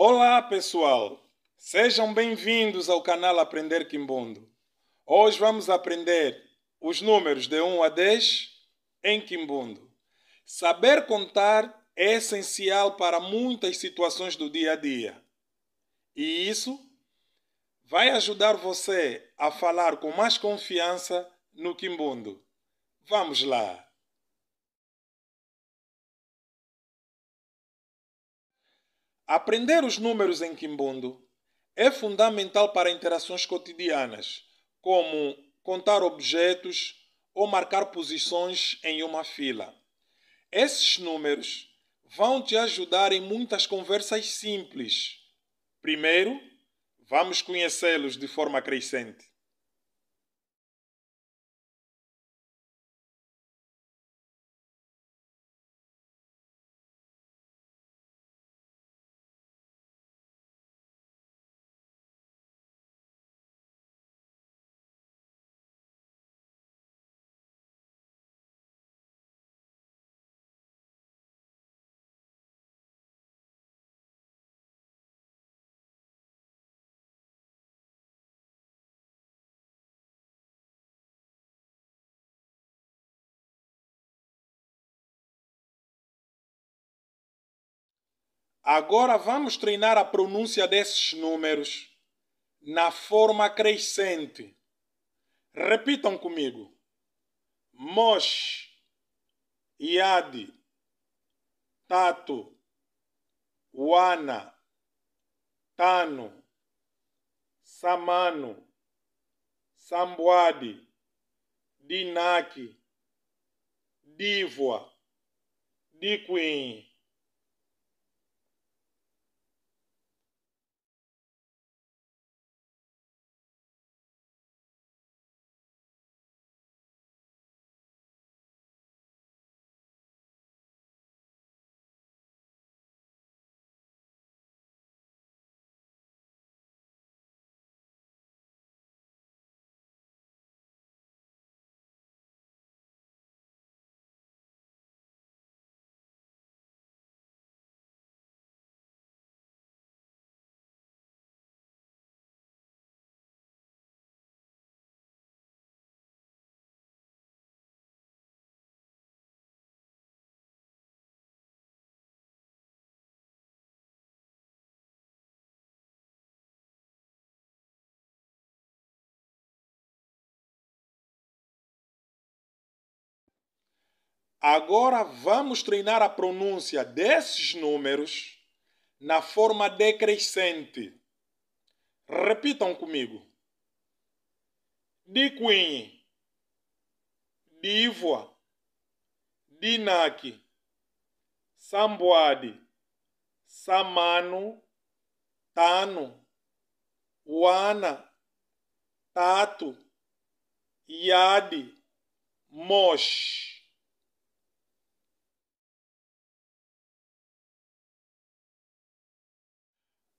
Olá pessoal, sejam bem-vindos ao canal Aprender Quimbundo. Hoje vamos aprender os números de 1 a 10 em Quimbundo. Saber contar é essencial para muitas situações do dia a dia. E isso vai ajudar você a falar com mais confiança no Quimbundo. Vamos lá! Aprender os números em Quimbundo é fundamental para interações cotidianas, como contar objetos ou marcar posições em uma fila. Esses números vão te ajudar em muitas conversas simples. Primeiro, vamos conhecê-los de forma crescente. Agora vamos treinar a pronúncia desses números na forma crescente. Repitam comigo. Mosh, Iade, Tato, Wana, Tano, Samano, Sambuadi, Dinaki, Divoa, Diquim. Agora vamos treinar a pronúncia desses números na forma decrescente. Repitam comigo. Diquim, Divoa, Dinaki, Sambuadi, Samano, Tano, Wana, Tato, Iade, Mosh.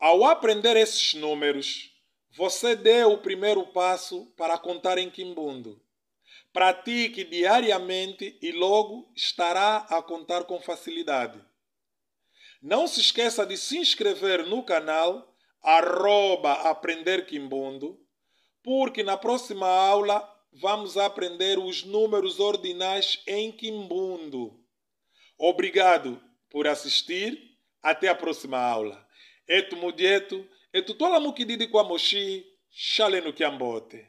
Ao aprender esses números, você deu o primeiro passo para contar em Quimbundo. Pratique diariamente e logo estará a contar com facilidade. Não se esqueça de se inscrever no canal @Aprender Quimbundo, porque na próxima aula vamos aprender os números ordinais em Quimbundo. Obrigado por assistir. Até a próxima aula. Etu mudietu, etu tola mukididi kwa moshi, shale no kiambote.